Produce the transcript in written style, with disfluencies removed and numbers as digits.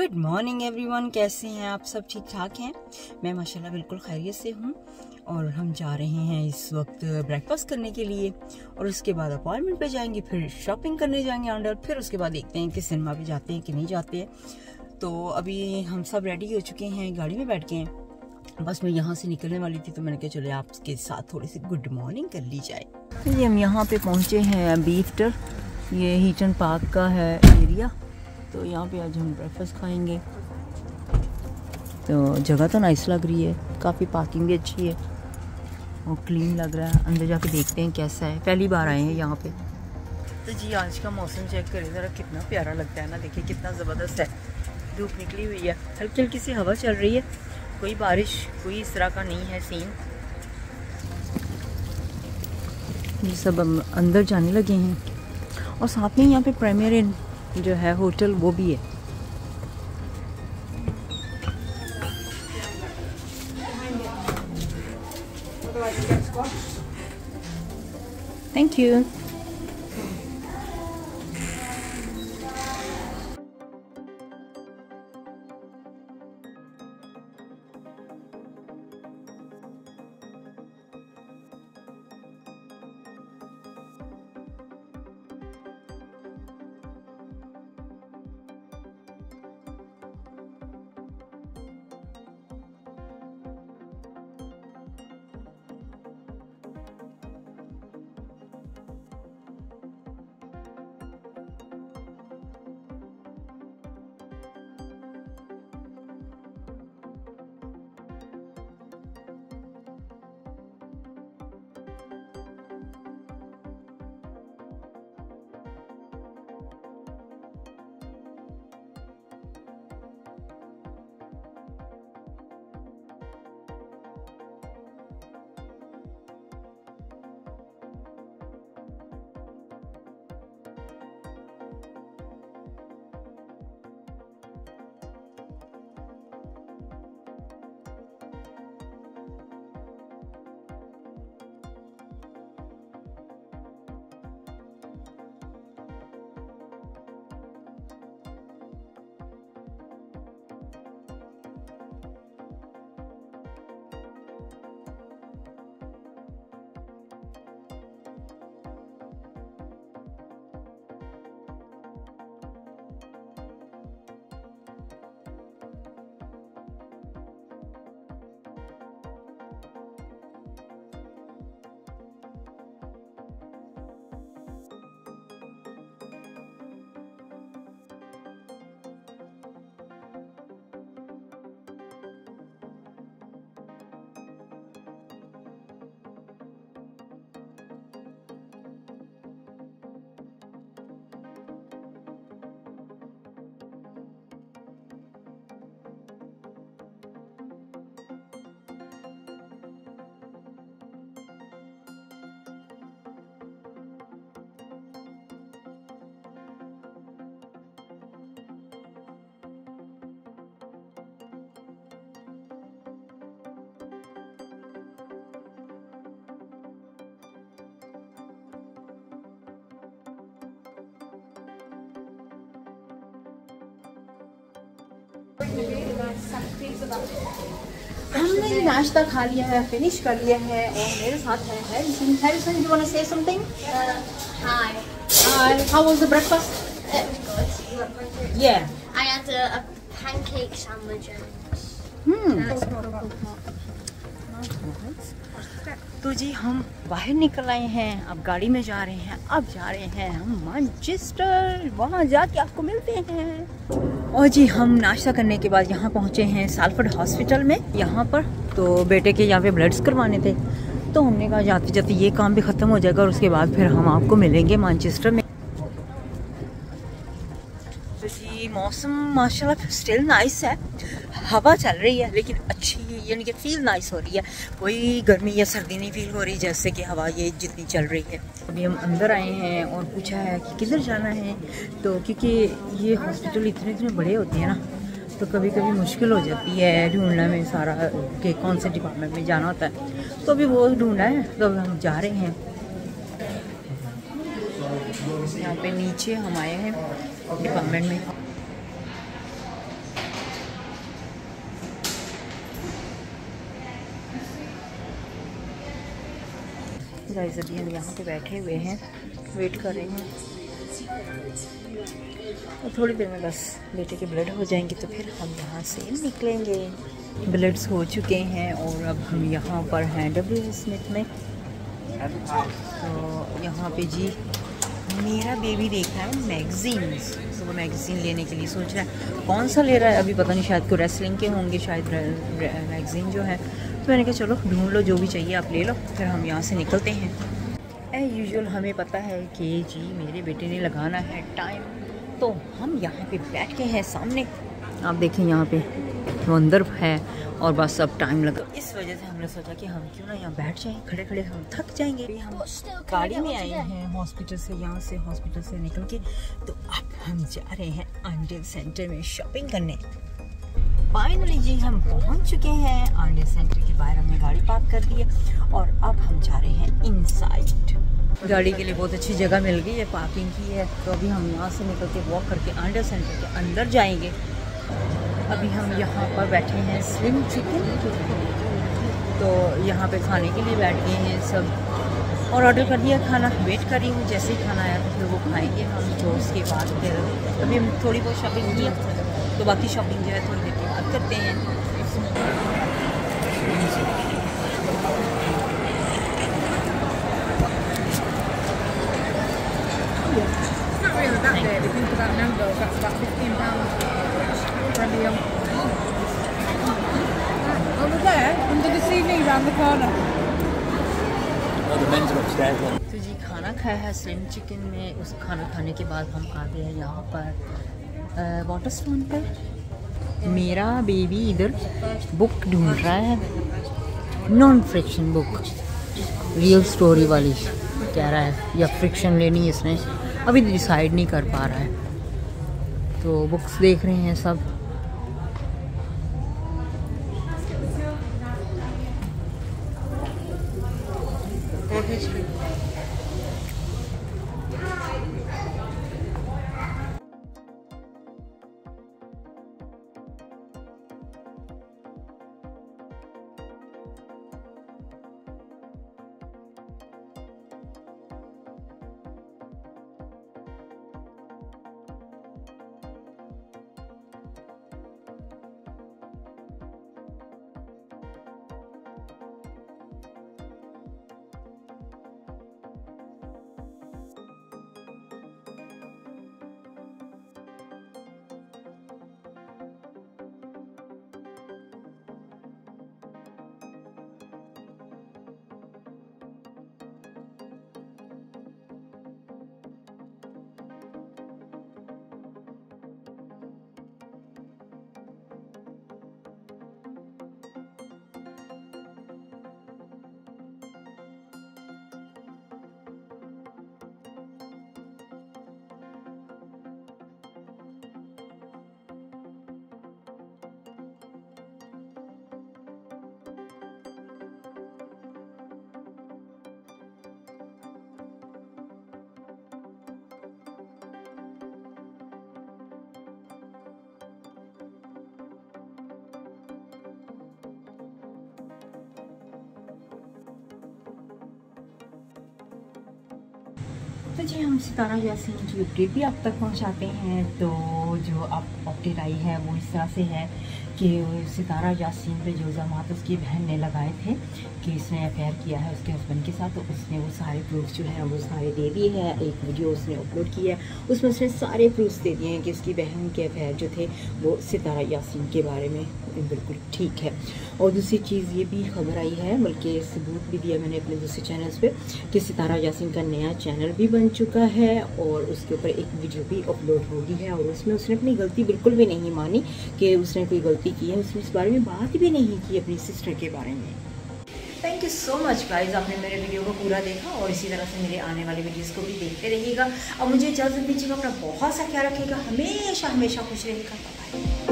Good morning everyone, कैसे हैं आप सब? ठीक ठाक हैं? मैं माशाल्लाह बिल्कुल खैरियत से हूँ। और हम जा रहे हैं इस वक्त ब्रेकफास्ट करने के लिए और उसके बाद अपॉइंटमेंट पे जाएंगे, फिर शॉपिंग करने जाएंगे अंदर, फिर उसके बाद देखते हैं कि सिनेमा भी जाते हैं कि नहीं जाते हैं। तो अभी हम सब रेडी हो चुके हैं, गाड़ी में बैठ के हैं। बस मैं यहाँ से निकलने वाली थी तो मैंने कहा चलो आपके साथ थोड़ी सी गुड मॉर्निंग कर ली जाए। ये हम यहाँ पे पहुँचे हैं बीफ्टर, ये हीटन पार्क का है एरिया। तो यहाँ पे आज हम ब्रेकफास्ट खाएंगे। तो जगह तो नाइस लग रही है, काफ़ी पार्किंग भी अच्छी है और क्लीन लग रहा है। अंदर जाके देखते हैं कैसा है, पहली बार आए हैं यहाँ पे। तो जी आज का मौसम चेक करें ज़रा, कितना प्यारा लगता है ना। देखिए कितना ज़बरदस्त है, धूप निकली हुई है, हल्की हल्की सी हवा चल रही है, कोई बारिश कोई इस तरह का नहीं है सीन। ये सब हम अंदर जाने लगे हैं और साथ में यहाँ पे प्रीमियर इन जो है होटल वो भी है। Thank you. हमने नाश्ता खा लिया है, फिनिश कर लिया है और मेरे साथ है Harrison. Harrison, you wanna say something? Hi. Hi. How was the breakfast? It was good. Yeah. I had a pancake sandwich and तो जी हम बाहर निकल आए हैं, अब गाड़ी में जा रहे हैं। अब जा रहे हैं हम मैनचेस्टर, वहाँ जाके आपको मिलते हैं। और जी हम नाश्ता करने के बाद यहाँ पहुँचे हैं सालफोर्ड हॉस्पिटल में। यहाँ पर तो बेटे के यहाँ पे ब्लड्स करवाने थे, तो हमने कहा जाते जाते ये काम भी ख़त्म हो जाएगा और उसके बाद फिर हम आपको मिलेंगे मैनचेस्टर में। तो जी मौसम माशाल्लाह स्टिल नाइस है, हवा चल रही है लेकिन अच्छी, यानी कि फील नाइस हो रही है। कोई गर्मी या सर्दी नहीं फील हो रही, जैसे कि हवा ये जितनी चल रही है। अभी हम अंदर आए हैं और पूछा है कि किधर जाना है, तो क्योंकि ये हॉस्पिटल इतने इतने बड़े होते हैं ना, तो कभी कभी मुश्किल हो जाती है ढूंढने में सारा कि कौन से डिपार्टमेंट में जाना होता है। तो अभी वो ढूंढा है, तो हम जा रहे हैं। यहाँ पे नीचे हम आए हैं डिपार्टमेंट में। गाइस अभी हम यहाँ पे बैठे हुए हैं, वेट कर रहे हैं और थोड़ी देर में बस बेटे के ब्लड हो जाएंगे तो फिर हम यहाँ से निकलेंगे। ब्लड्स हो चुके हैं और अब हम यहाँ पर हैं W स्मिथ में। तो यहाँ पे जी मेरा बेबी देख रहा है मैगजीन्स, तो वो मैगज़ीन लेने के लिए सोच रहा है कौन सा ले रहा है, अभी पता नहीं, शायद को रेसलिंग के होंगे शायद मैगज़ीन जो है। तो मैंने कहा चलो ढूंढ लो, जो भी चाहिए आप ले लो, फिर हम यहाँ से निकलते हैं। एज यूजुअल हमें पता है कि जी मेरे बेटे ने लगाना है टाइम, तो हम यहाँ पे बैठ के हैं सामने, आप देखें यहाँ पे वो अंदर है और बस अब टाइम लगा। इस वजह से हमने सोचा कि हम क्यों ना यहाँ बैठ जाएं, खड़े खड़े हम थक जाएंगे। हम गाड़ी में आए हैं हॉस्पिटल से, यहाँ से हॉस्पिटल से निकल के, तो अब हम जा रहे हैं आंडेल सेंटर में शॉपिंग करने। फाइनली जी हम पहुँच चुके हैं आंडेल सेंटर के बाहर, हमने गाड़ी पार्क कर दी है और अब हम जा रहे हैं इनसाइड। गाड़ी के लिए बहुत अच्छी जगह मिल गई है, पार्किंग की है, तो अभी हम यहाँ से निकल के वॉक करके आंडेल सेंटर के अंदर जाएंगे। अभी हम यहाँ पर बैठे हैं स्लिम चिकन, तो यहाँ पे खाने के लिए बैठ गए हैं सब और ऑर्डर कर दिया खाना। वेट कर रही हूँ, जैसे ही खाना आया तो फिर वो खाएंगे हम, तो उसके बाद फिर अभी हम थोड़ी बहुत शॉपिंग की है, तो बाकी शॉपिंग जो है थोड़ी देर के बाद करते हैं। तो जी खाना खाया है स्लिम चिकन में, उस खाना खाने के बाद हम आ गए हैं यहाँ पर वाटर स्टोन पर। मेरा बेबी इधर बुक ढूंढ रहा है, non friction book, real story वाली कह रहा है, या फ्रिक्शन लेनी है इसने, अभी डिसाइड नहीं कर पा रहा है। तो बुक्स देख रहे हैं सब। तो जी हम सितारा यासीन की अपडेट भी आप तक पहुंचाते हैं। तो जो आप अपडेट आई है वो इस तरह से है कि सितारा यासीन पे जो इल्ज़ामात उसकी बहन ने लगाए थे कि उसने अफेयर किया है उसके हस्बैंड के साथ, तो उसने वो सारे प्रूफ जो हैं वो सारे दे दिए हैं। एक वीडियो उसने अपलोड किया है, उसमें उसने सारे प्रूफ दे दिए हैं कि उसकी बहन के अफेयर जो थे वो सितारा यासीन के बारे में बिल्कुल ठीक है। और दूसरी चीज़ ये भी खबर आई है, बल्कि सबूत भी दिया मैंने अपने दूसरे चैनल्स पे, कि सितारा यासीन का नया चैनल भी बन चुका है और उसके ऊपर एक वीडियो भी अपलोड हो गई है और उसमें उसने अपनी गलती बिल्कुल भी नहीं मानी कि उसने कोई गलती की है। उसने इस बारे में बात भी नहीं की अपनी सिस्टर के बारे में। Thank you so much guys, आपने मेरे वीडियो को पूरा देखा और इसी तरह से मेरे आने वाले वीडियोस को भी देखते रहिएगा। और मुझे इजाज़त दीजिएगा, अपना बहुत सा ख्याल रखिएगा, हमेशा हमेशा खुश रहिएगा। बाय।